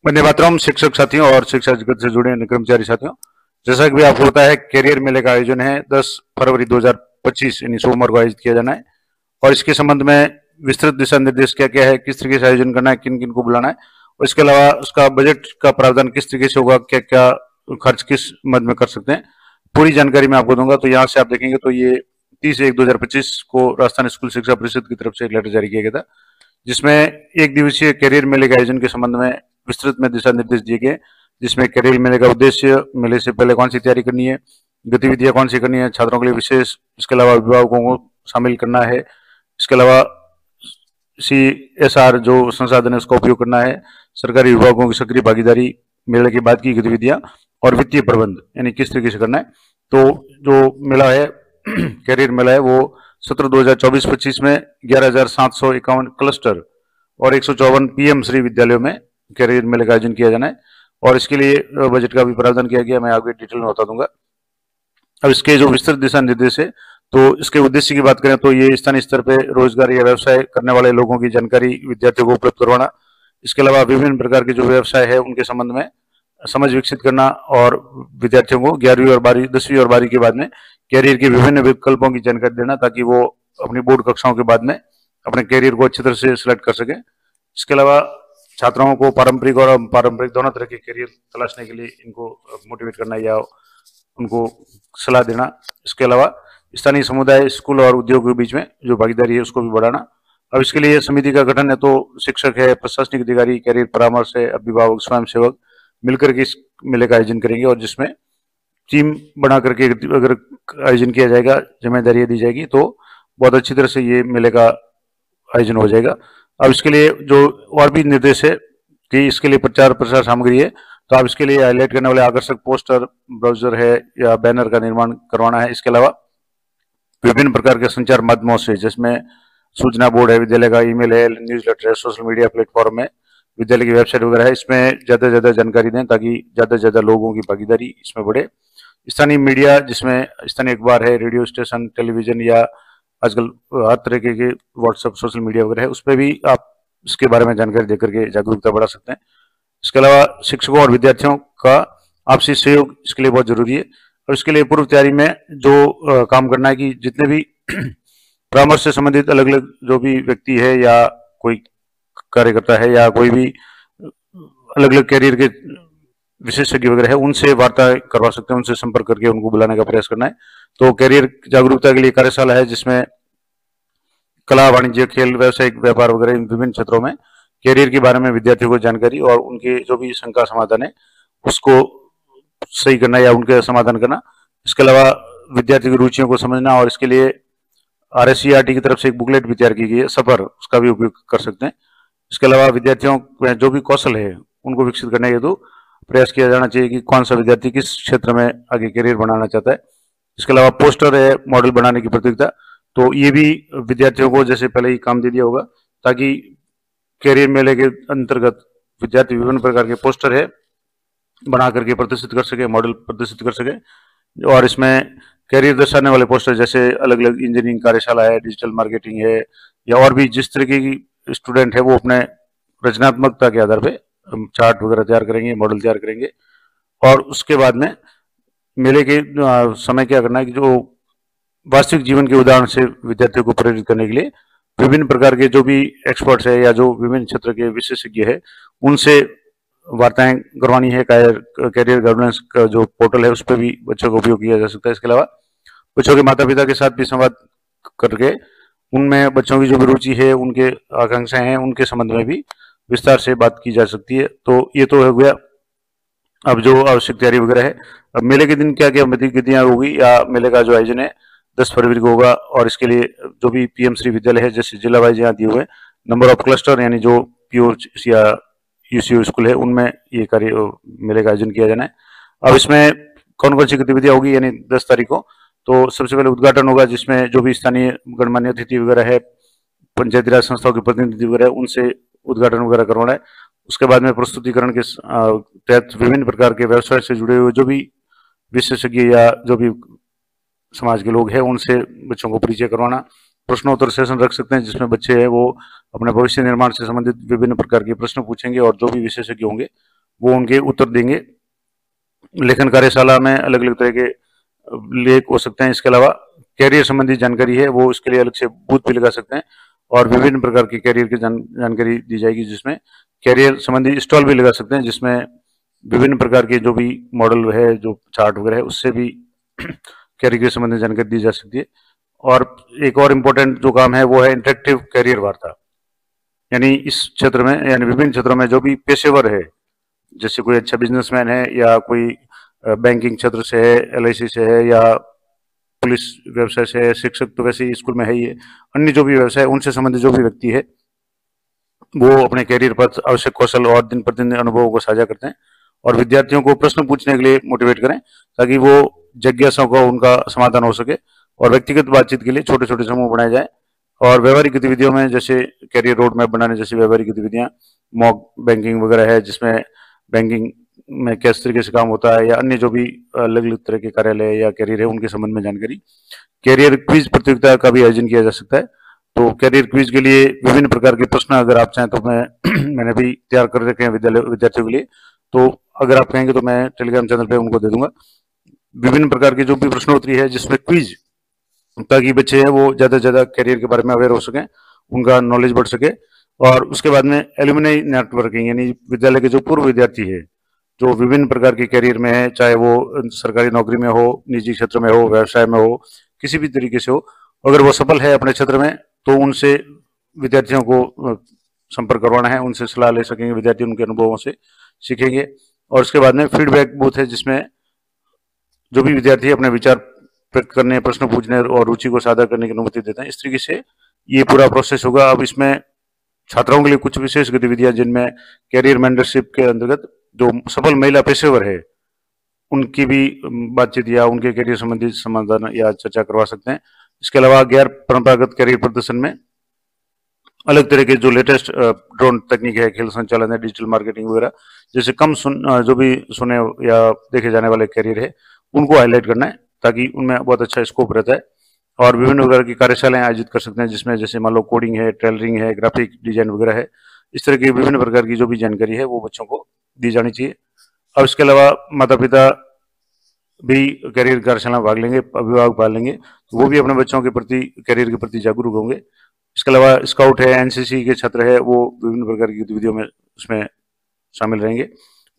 वंदे मातरम। शिक्षक साथियों और शिक्षा जगत से जुड़े अन्य कर्मचारी साथियों, जैसा कि आपको पता है, कैरियर मेले का आयोजन है 10 फरवरी 2025 यानी सोमवार को आयोजित किया जाना है। और इसके संबंध में विस्तृत दिशा निर्देश क्या क्या है, किस तरीके से आयोजन करना है, किन किन को बुलाना है, और इसके अलावा उसका बजट का प्रावधान किस तरीके से होगा, क्या क्या खर्च किस मद में कर सकते हैं, पूरी जानकारी मैं आपको दूंगा। तो यहाँ से आप देखेंगे तो ये 30/1/2025 को राजस्थान स्कूल शिक्षा परिषद की तरफ से एक लेटर जारी किया गया था, जिसमें एक दिवसीय कैरियर मेले के आयोजन के संबंध में विस्तृत में दिशा निर्देश दिए गए, जिसमें कैरियर मेले का उद्देश्य, मेले से पहले कौन सी तैयारी करनी है, गतिविधियां कौन सी करनी है, छात्रों के लिए विशेष, इसके अलावा अभिभावकों को शामिल करना है, इसके अलावा CSR जो संसाधन है उसका उपयोग करना है, सरकारी विभागों की सक्रिय भागीदारी, मेले के बाद की गतिविधियां और वित्तीय प्रबंध यानी किस तरीके से करना है। तो जो मेला है कैरियर मेला है वो सत्र 2024-25 में 11,751 क्लस्टर और 154 PM श्री विद्यालयों में कैरियर मेले का आयोजन किया जाना है। और इसके लिए बजट का भी प्रावधान किया गया, मैं आगे डिटेल में बता दूंगा। अब इसके जो विस्तृत दिशा निर्देश है, तो इसके उद्देश्य की बात करें तो ये स्थानीय स्तर पर रोजगार या व्यवसाय करने वाले लोगों की जानकारी विद्यार्थियों को उपलब्ध करवाना, इसके अलावा विभिन्न प्रकार के जो व्यवसाय है उनके संबंध में समझ विकसित करना, और विद्यार्थियों को 11वीं और 12वीं 10वीं और 12वीं के बाद में कैरियर के विभिन्न विकल्पों की जानकारी देना, ताकि वो अपनी बोर्ड कक्षाओं के बाद में अपने कैरियर को अच्छी तरह से सिलेक्ट कर सके। इसके अलावा छात्राओं को पारंपरिक और अपारंपरिक दोनों तरह के कैरियर तलाशने के लिए इनको मोटिवेट करना या उनको सलाह देना। इसके अलावा स्थानीय समुदाय, स्कूल और उद्योग के बीच में जो भागीदारी है उसको भी बढ़ाना। अब इसके लिए समिति का गठन है, तो शिक्षक है, प्रशासनिक अधिकारी, कैरियर परामर्श है, अभिभावक, स्वयं सेवक मिलकर के इस मेले का आयोजन करेंगे, और जिसमें टीम बना करके अगर आयोजन किया जाएगा, जिम्मेदारी दी जाएगी, तो बहुत अच्छी तरह से ये मेले का आयोजन हो जाएगा। अब इसके लिए जो और भी निर्देश है कि इसके लिए प्रचार प्रसार सामग्री है, तो आप इसके लिए हाईलाइट करने वाले आकर्षक पोस्टर, ब्राउजर है या बैनर का निर्माण करवाना है। इसके अलावा विभिन्न प्रकार के संचार माध्यमों से, जिसमें सूचना बोर्ड है, विद्यालय का ईमेल है, न्यूज़लेटर है, सोशल मीडिया प्लेटफॉर्म है, विद्यालय की वेबसाइट वगैरह है, इसमें ज्यादा से ज्यादा जानकारी दें ताकि ज्यादा से ज्यादा लोगों की भागीदारी इसमें बढ़े। स्थानीय मीडिया, जिसमें स्थानीय अखबार है, रेडियो स्टेशन, टेलीविजन या आजकल हर तरह के व्हाट्सएप, सोशल मीडिया वगैरह है, उस पर भी आप इसके बारे में जानकारी देकर के जागरूकता बढ़ा सकते हैं। इसके अलावा शिक्षकों और विद्यार्थियों का आपसी सहयोग इसके लिए बहुत जरूरी है। और इसके लिए पूर्व तैयारी में जो काम करना है कि जितने भी परामर्श से संबंधित अलग अलग जो भी व्यक्ति है या कोई कार्यकर्ता है या कोई भी अलग अलग कैरियर के विशेषज्ञ वगैरह है, उनसे वार्ता करवा सकते हैं, उनसे संपर्क करके उनको बुलाने का प्रयास करना है। तो कैरियर जागरूकता के लिए कार्यशाला है, जिसमें कला, वाणिज्य, खेल, व्यावसायिक व्यापार वगैरह इन विभिन्न क्षेत्रों में कैरियर के बारे में विद्यार्थियों को जानकारी और उनके जो भी शंका समाधान है उसको सही करना या उनके समाधान करना। इसके अलावा विद्यार्थी की रुचियों को समझना, और इसके लिए RSCRT की तरफ से एक बुकलेट भी तैयार की गई है, सफर, उसका भी उपयोग कर सकते हैं। इसके अलावा विद्यार्थियों में जो भी कौशल है उनको विकसित करने हेतु प्रयास किया जाना चाहिए कि कौन सा विद्यार्थी किस क्षेत्र में आगे करियर बनाना चाहता है। इसके अलावा पोस्टर है, मॉडल बनाने की प्रतियोगिता, तो ये भी विद्यार्थियों को जैसे पहले ही काम दे दिया होगा, ताकि कैरियर मेले के अंतर्गत विद्यार्थी विभिन्न प्रकार के पोस्टर है बना करके प्रदर्शित कर सके, मॉडल प्रदर्शित कर सके। और इसमें कैरियर दर्शाने वाले पोस्टर जैसे अलग अलग इंजीनियरिंग कार्यशाला है, डिजिटल मार्केटिंग है, या और भी जिस तरीके की स्टूडेंट है वो अपने रचनात्मकता के आधार पे चार्ट वगैरह तैयार करेंगे, मॉडल तैयार करेंगे। और उसके बाद में मेले के समय क्या करना है कि जो वास्तविक जीवन के उदाहरण से विद्यार्थियों को प्रेरित करने के लिए विभिन्न प्रकार के जो भी एक्सपर्ट्स है या जो विभिन्न क्षेत्र के विशेषज्ञ है उनसे वार्ताएं करवानी है। कैरियर गवर्नेंस का जो पोर्टल है उस पर भी बच्चों का उपयोग किया जा सकता है। इसके अलावा बच्चों के माता पिता के साथ भी संवाद करके उनमें बच्चों की जो भी रुचि है, उनके आकांक्षाएं हैं, उनके संबंध में भी विस्तार से बात की जा सकती है। तो ये तो हो गया अब जो आवश्यक तैयारी वगैरह है। अब मेले के दिन क्या क्या गतिविधियां होगी या मेले का जो आयोजन है 10 फरवरी को होगा, और इसके लिए जो भी PM श्री विद्यालय है, जैसे जिला वाइज यहाँ दिए हुए नंबर ऑफ क्लस्टर यानी जो PO या UCO स्कूल है उनमें ये कार्य मेले का आयोजन किया जाना है। अब इसमें कौन कौन सी गतिविधियां होगी यानी 10 तारीख को, तो सबसे पहले उद्घाटन होगा, जिसमें जो भी स्थानीय गणमान्य अतिथि वगैरह है, पंचायती राज संस्थाओं के प्रतिनिधि वगैरह, उनसे उद्घाटन वगैरह करवाना है। उसके बाद में प्रस्तुतिकरण के तहत विभिन्न प्रकार के व्यवसाय से जुड़े हुए जो भी विशेषज्ञ या जो भी समाज के लोग हैं उनसे बच्चों को परिचय करवाना। प्रश्नोत्तर सेशन रख सकते हैं, जिसमें बच्चे हैं वो अपने भविष्य निर्माण से संबंधित विभिन्न प्रकार के प्रश्न पूछेंगे और जो भी विशेषज्ञ होंगे वो उनके उत्तर देंगे। लेखन कार्यशाला में अलग अलग तरह के लेख हो सकते हैं। इसके अलावा कैरियर संबंधी जानकारी है वो इसके लिए अलग से बूथ भी लगा सकते हैं और विभिन्न प्रकार की कैरियर की जानकारी दी जाएगी, जिसमें कैरियर संबंधी स्टॉल भी लगा सकते हैं, जिसमें विभिन्न प्रकार के जो भी मॉडल है, जो चार्ट वगैरह है, उससे भी कैरियर संबंधी जानकारी दी जा सकती है। और एक और इम्पोर्टेंट जो काम है वो है इंटरेक्टिव कैरियर वार्ता, यानी इस क्षेत्र में, यानी विभिन्न क्षेत्रों में जो भी पेशेवर है, जैसे कोई अच्छा बिजनेसमैन है या कोई बैंकिंग क्षेत्र से है, LIC से है, या पुलिस व्यवसाय से है, शिक्षक तो वैसे ही स्कूल में है ही है, अन्य जो भी व्यवसाय उनसे संबंधित जो भी व्यक्ति है वो अपने कैरियर पर आवश्यक कौशल और दिन प्रतिदिन अनुभवों को साझा करते हैं और विद्यार्थियों को प्रश्न पूछने के लिए मोटिवेट करें, ताकि वो जिज्ञासाओं का उनका समाधान हो सके। और व्यक्तिगत बातचीत के लिए छोटे छोटे समूह बनाए जाए और व्यवहारिक गतिविधियों में जैसे कैरियर रोड मैप बनाने जैसी व्यवहारिक गतिविधियां, मॉक बैंकिंग वगैरह है, जिसमें बैंकिंग में किस तरीके से काम होता है, या अन्य जो भी अलग अलग तरह के कार्यालय या कैरियर है उनके संबंध में जानकारी। कैरियर क्विज प्रतियोगिता का भी आयोजन किया जा सकता है। तो कैरियर क्विज के लिए विभिन्न प्रकार के प्रश्न अगर आप चाहें तो मैंने भी तैयार कर रखे हैं विद्यार्थियों के लिए, तो अगर आप कहेंगे तो मैं टेलीग्राम चैनल पे उनको दे दूंगा। विभिन्न प्रकार की जो भी प्रश्नोत्तरी है जिसमें क्विज, ताकि बच्चे हैं वो ज्यादा से ज्यादा कैरियर के बारे में अवेयर हो सकें, उनका नॉलेज बढ़ सके। और उसके बाद में एलुमनी नेटवर्किंग, यानी विद्यालय के जो पूर्व विद्यार्थी है जो विभिन्न प्रकार के कैरियर में है, चाहे वो सरकारी नौकरी में हो, निजी क्षेत्र में हो, व्यवसाय में हो, किसी भी तरीके से हो, अगर वो सफल है अपने क्षेत्र में तो उनसे विद्यार्थियों को संपर्क करवाना है, उनसे सलाह ले सकेंगे विद्यार्थी, उनके अनुभवों से सीखेंगे। और उसके बाद में फीडबैक बूथ है, जिसमें जो भी विद्यार्थी अपने विचार व्यक्त करने, प्रश्न पूछने और रुचि को साझा करने की अनुमति देते हैं। इस तरीके से ये पूरा प्रोसेस होगा। अब इसमें छात्राओं के लिए कुछ विशेष गतिविधियां, जिनमें कैरियर मेंटरशिप के अंतर्गत जो सफल महिला पेशेवर है उनकी भी बातचीत या उनके कैरियर संबंधी समाधान या चर्चा करवा सकते हैं। इसके अलावा गैर परंपरागत कैरियर प्रदर्शन में अलग तरह के जो लेटेस्ट ड्रोन तकनीक है, खेल संचालन है, डिजिटल मार्केटिंग वगैरह, जैसे जो भी सुने या देखे जाने वाले कैरियर है उनको हाईलाइट करना है, ताकि उनमें बहुत अच्छा स्कोप रहता है। और विभिन्न प्रकार की कार्यशालाएं आयोजित कर सकते हैं, जिसमें जैसे मान लो कोडिंग है, टेलरिंग है, ग्राफिक डिजाइन वगैरह है। इस तरह की विभिन्न प्रकार की जो भी जानकारी है वो बच्चों को दी जानी चाहिए। अब इसके अलावा माता पिता भी कैरियर कार्यशाला में भाग लेंगे, अभिभावक भाग लेंगे, तो वो भी अपने बच्चों के प्रति, कैरियर के प्रति जागरूक होंगे। इसके अलावा स्काउट है, NCC के छात्र है, वो विभिन्न प्रकार की गतिविधियों में उसमें शामिल रहेंगे।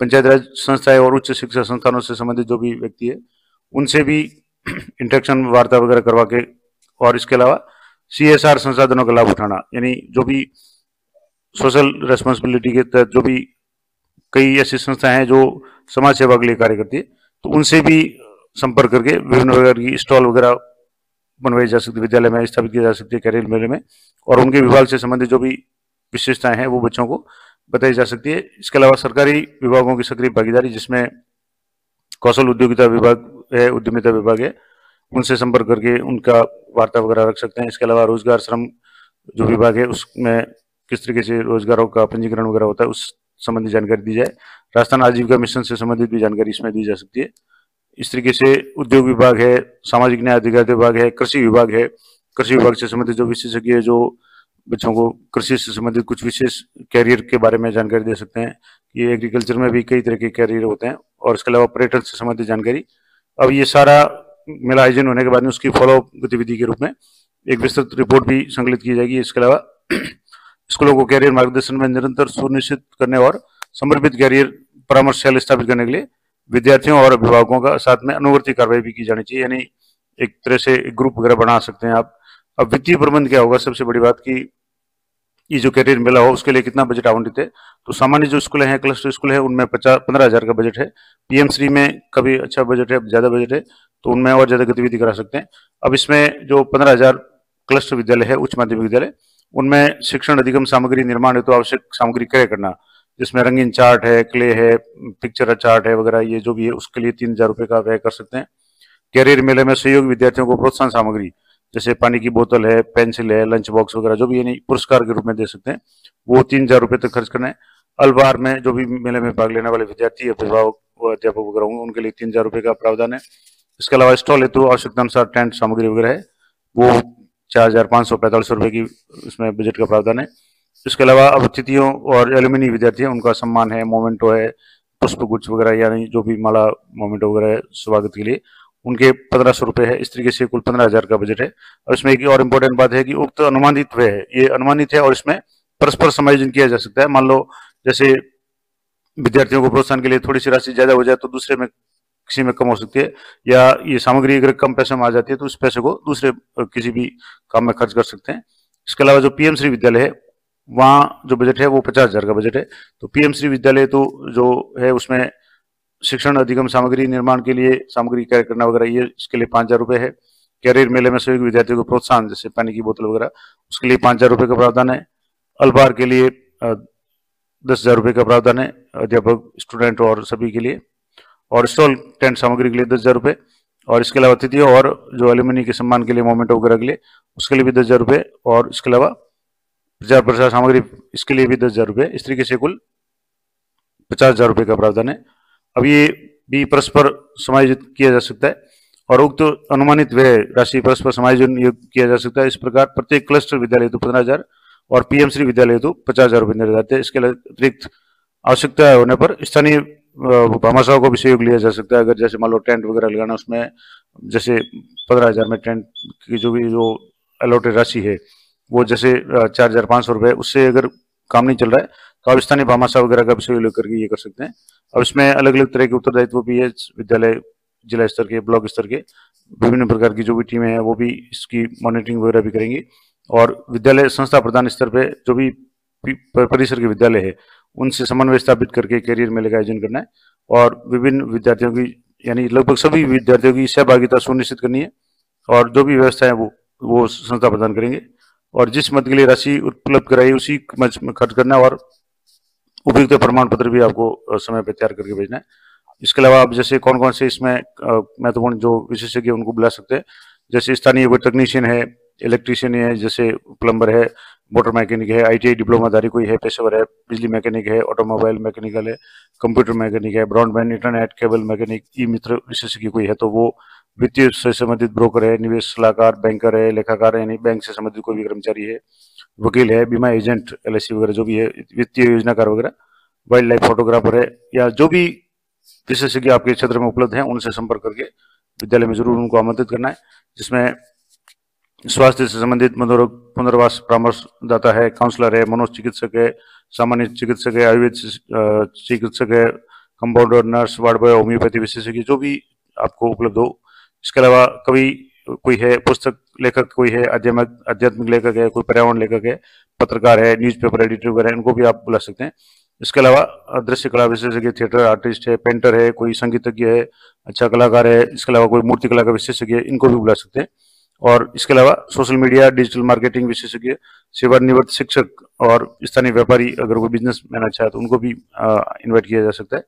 पंचायत राज संस्थाएं और उच्च शिक्षा संस्थानों से संबंधित जो भी व्यक्ति है उनसे भी इंटरेक्शन वार्ता वगैरह करवा के, और इसके अलावा CSR संसाधनों का लाभ उठाना, यानी जो भी सोशल रेस्पॉन्सिबिलिटी के तहत जो भी कई ऐसी संस्थाएं हैं जो समाज सेवा के लिए कार्य करती है, तो उनसे भी संपर्क करके विभिन्न प्रकार की स्टॉल वगैरह बनवाई जा सकती है, विद्यालय में स्थापित की जा सकती है कैरियर मेले में, और उनके विभाग से संबंधित जो भी विशेषताएं हैं वो बच्चों को बताई जा सकती है। इसके अलावा सरकारी विभागों की सक्रिय भागीदारी, जिसमें कौशल उद्योगिता विभाग है, उद्यमिता विभाग है, उनसे संपर्क करके उनका वार्ता वगैरह रख सकते हैं। इसके अलावा रोजगार श्रम जो विभाग है उसमें किस तरीके से रोजगारों का पंजीकरण वगैरह होता है उस संबंधी जानकारी दी जाए। राजस्थान आजीविका मिशन से संबंधित भी जानकारी इसमें दी जा सकती है। इस तरीके से उद्योग विभाग है, सामाजिक न्याय अधिकारिता विभाग है, कृषि विभाग है, कृषि विभाग से संबंधित जो विशेषज्ञ है जो बच्चों को कृषि से संबंधित कुछ विशेष कैरियर के बारे में जानकारी दे सकते हैं। ये एग्रीकल्चर में भी कई तरह के कैरियर होते हैं। और इसके अलावा पर्यटन से संबंधित जानकारी। अब ये सारा मेला आयोजन होने के बाद में उसकी फॉलोअप गतिविधि के रूप में एक विस्तृत रिपोर्ट भी संकलित की जाएगी। इसके अलावा स्कूलों को कैरियर मार्गदर्शन में निरंतर सुनिश्चित करने और समर्पित कैरियर परामर्शशाला स्थापित करने के लिए विद्यार्थियों और अभिभावकों का साथ में अनुवर्ती कार्रवाई भी की जानी चाहिए, यानी एक तरह से ग्रुप वगैरह बना सकते हैं आप। अब वित्तीय प्रबंध क्या होगा, सबसे बड़ी बात की ये जो कैरियर मेला हो उसके लिए कितना बजट आवंटित है। तो सामान्य जो स्कूल हैं, क्लस्टर स्कूल है, उनमें 15,000 का बजट है। PM3 में कभी अच्छा बजट है, ज्यादा बजट है, तो उनमें और ज्यादा गतिविधि करा सकते हैं। अब इसमें जो 15,000 क्लस्टर विद्यालय है, उच्च माध्यमिक विद्यालय, उनमें शिक्षण अधिगम सामग्री निर्माण हेतु आवश्यक सामग्री क्रय करना, जिसमें रंगीन चार्ट है, क्ले है, पिक्चर चार्ट है वगैरह, ये जो भी है उसके लिए 3,000 रुपये का व्यय कर सकते हैं। कैरियर मेले में सहयोगी विद्यार्थियों को प्रोत्साहन सामग्री जैसे पानी की बोतल है, पेंसिल है, लंच बॉक्स वगैरह जो भी यानी पुरस्कार के रूप में दे सकते हैं, वो 3,000 रुपये तक खर्च करना है। अल्पाहार में जो भी मेले में भाग लेने वाले विद्यार्थी, अभिभावक व अध्यापक वगैरह होंगे उनके लिए 3,000 रुपये का प्रावधान है। इसके अलावा स्टॉल हेतु आवश्यकता अनुसार टेंट सामग्री वगैरह है वो ₹4,545 की इसमें बजट का प्रावधान है। इसके अलावा अब अतिथियों और एलुमनी विद्यार्थी हैं उनका सम्मान है, मोमेंटो है, पुष्प गुच्छ वगैरह यानी जो भी माला मोमेंटो वगैरह है स्वागत के लिए, उनके ₹1,500 है। इस तरीके से कुल 15,000 का बजट है। और इसमें एक और इम्पोर्टेंट बात है कि उक्त अनुमानित व्यय है, ये अनुमानित है और इसमें परस्पर समायोजन किया जा सकता है। मान लो जैसे विद्यार्थियों को प्रोत्साहन के लिए थोड़ी सी राशि ज्यादा हो जाए तो दूसरे में किसी में कम हो सकती है, या ये सामग्री अगर कम पैसे में आ जाती है तो उस पैसे को दूसरे किसी भी काम में खर्च कर सकते हैं। इसके अलावा जो पीएम श्री विद्यालय है वहाँ जो बजट है वो 50,000 का बजट है। तो पीएम श्री विद्यालय तो जो है उसमें शिक्षण अधिगम सामग्री निर्माण के लिए सामग्री क्रय करना वगैरह, ये इसके लिए ₹5,000 है। कैरियर मेले में सभी विद्यार्थियों को प्रोत्साहन जैसे पानी की बोतल वगैरह, उसके लिए ₹5,000 का प्रावधान है। अल्पाहार के लिए ₹10,000 का प्रावधान है, अध्यापक स्टूडेंट और सभी के लिए। और स्टॉल टेंट सामग्री के लिए ₹10,000। और इसके अलावा अतिथियों और जो एल्यूमिनी के सम्मान के लिए मोमेंटो वगैरह के लिए उसके लिए भी ₹10,000। और इसके अलावा प्रचार प्रसार सामग्री इसके लिए भी ₹10,000। इस तरीके से कुल ₹50,000 का प्रावधान है। अब ये भी परस्पर समायोजित किया जा सकता है और उक्त अनुमानित व्यय राशि परस्पर समायोजन किया जा सकता है। इस प्रकार प्रत्येक क्लस्टर विद्यालय हेतु 15,000 और पीएम श्री विद्यालय हेतु ₹50,000 निर्धारित है। इसके अतिरिक्त आवश्यकता होने पर स्थानीय भामाशाहों को भी सहयोग लिया जा सकता है। अगर जैसे मान लो टेंट वगैरह लगाना, उसमें जैसे 15,000 में टेंट की जो अलॉटेड राशि है वो जैसे ₹4,500, उससे अगर काम नहीं चल रहा है तो आप स्थानीय भामाशाह वगैरह का भी सहयोग लेकर के ये कर सकते हैं। अब इसमें अलग अलग तरह के उत्तरदायित्व भी है। विद्यालय जिला स्तर के, ब्लॉक स्तर के विभिन्न प्रकार की जो भी टीमें हैं वो भी इसकी मॉनिटरिंग वगैरह भी करेंगी। और विद्यालय संस्था प्रधान स्तर पे जो भी परिसर के विद्यालय है उनसे समन्वय स्थापित करके कैरियर मेले का आयोजन करना है और विभिन्न विद्यार्थियों की यानी लगभग सभी विद्यार्थियों की सहभागिता सुनिश्चित करनी है। और जो भी व्यवस्था है वो संस्था प्रदान करेंगे और जिस मद के लिए राशि उपलब्ध कराई उसी मद में खर्च करना है और उपयुक्त प्रमाण पत्र भी आपको समय पर तैयार करके भेजना है। इसके अलावा आप जैसे कौन कौन से इसमें महत्वपूर्ण जो विशेषज्ञ उनको बुला सकते हैं, जैसे स्थानीय कोई टेक्नीशियन है, इलेक्ट्रीशियन है, जैसे प्लम्बर है, मोटर मैकेनिक है, आईटीआई डिप्लोमाधारी कोई है, पेशेवर है, बिजली मैकेनिक है, ऑटोमोबाइल मैकेनिकल है, कंप्यूटर मैकेनिक है, ब्रॉडबैंड इंटरनेट केबल मैकेनिक, ई मित्र विशेषज्ञ कोई है तो वो वित्तीय से संबंधित ब्रोकर है, निवेश सलाहकार, बैंकर है, लेखाकार है, यानी बैंक से संबंधित कोई भी कर्मचारी है, वकील है, बीमा एजेंट, एलआईसी वगैरह जो भी है, वित्तीय योजनाकार वगैरह, वाइल्ड लाइफ फोटोग्राफर है, या जो भी विशेषज्ञ आपके क्षेत्र में उपलब्ध हैं उनसे संपर्क करके विद्यालय में जरूर उनको आमंत्रित करना है। जिसमें स्वास्थ्य से संबंधित पुनर्वास परामर्शदाता है, काउंसलर है, मनोचिकित्सक है, सामान्य चिकित्सक है, आयुर्वेद चिकित्सक है, compounder, nurse, ward boy, homeopathy विशेषज्ञ जो भी आपको उपलब्ध हो। इसके अलावा कवि कोई है, पुस्तक लेखक कोई है, आध्यात्मिक लेखक है, कोई पर्यावरण लेखक है, पत्रकार है, न्यूज़पेपर एडिटर वगैरह, इनको भी आप बुला सकते हैं। इसके अलावा दृश्य कला विशेषज्ञ, थिएटर आर्टिस्ट है, पेंटर है, कोई संगीतज्ञ है, अच्छा कलाकार है, इसके अलावा कोई मूर्ति कला का विशेषज्ञ है, इनको भी बुला सकते हैं। और इसके अलावा सोशल मीडिया, डिजिटल मार्केटिंग विशेषज्ञ, सेवानिवृत्त शिक्षक और स्थानीय व्यापारी, अगर कोई बिजनेसमैन अच्छा है तो उनको भी इन्वाइट किया जा सकता है।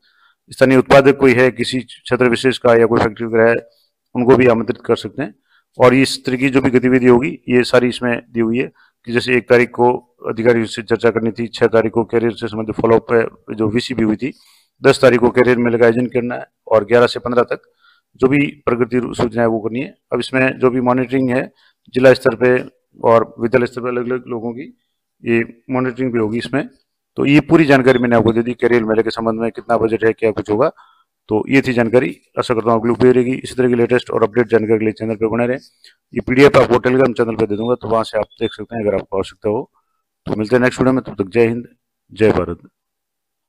स्थानीय उत्पादक कोई है किसी क्षेत्र विशेष का या कोई फैक्ट्री वगैरह है, उनको भी आमंत्रित कर सकते हैं। और इस तरह की जो भी गतिविधि होगी ये सारी इसमें दी हुई है कि जैसे 1 तारीख को अधिकारियों से चर्चा करनी थी, 6 तारीख को कैरियर से संबंधित फॉलोअप है जो वीसी भी हुई थी, 10 तारीख को कैरियर मेले का आयोजन करना है और 11 से 15 तक जो भी प्रगति सूचना है वो करनी है। अब इसमें जो भी मॉनिटरिंग है जिला स्तर पे और विद्यालय स्तर पे अलग अलग लोगों की ये मॉनिटरिंग भी होगी इसमें। तो ये पूरी जानकारी मैंने आपको दे दी कैरियर मेले के संबंध में, कितना बजट है, क्या कुछ होगा। तो ये थी जानकारी, आशा करता हूँ आपको उपयोगी रहेगी। इसी तरह की लेटेस्ट और अपडेट जानकारी के लिए चैनल पर बने रहे। ये पीडीएफ आपको टेलीग्राम चैनल पर दे दूंगा तो वहां से आप देख सकते हैं अगर आपको आवश्यकता हो। तो मिलते हैं नेक्स्ट वीडियो में, तब तक जय हिंद, जय भारत।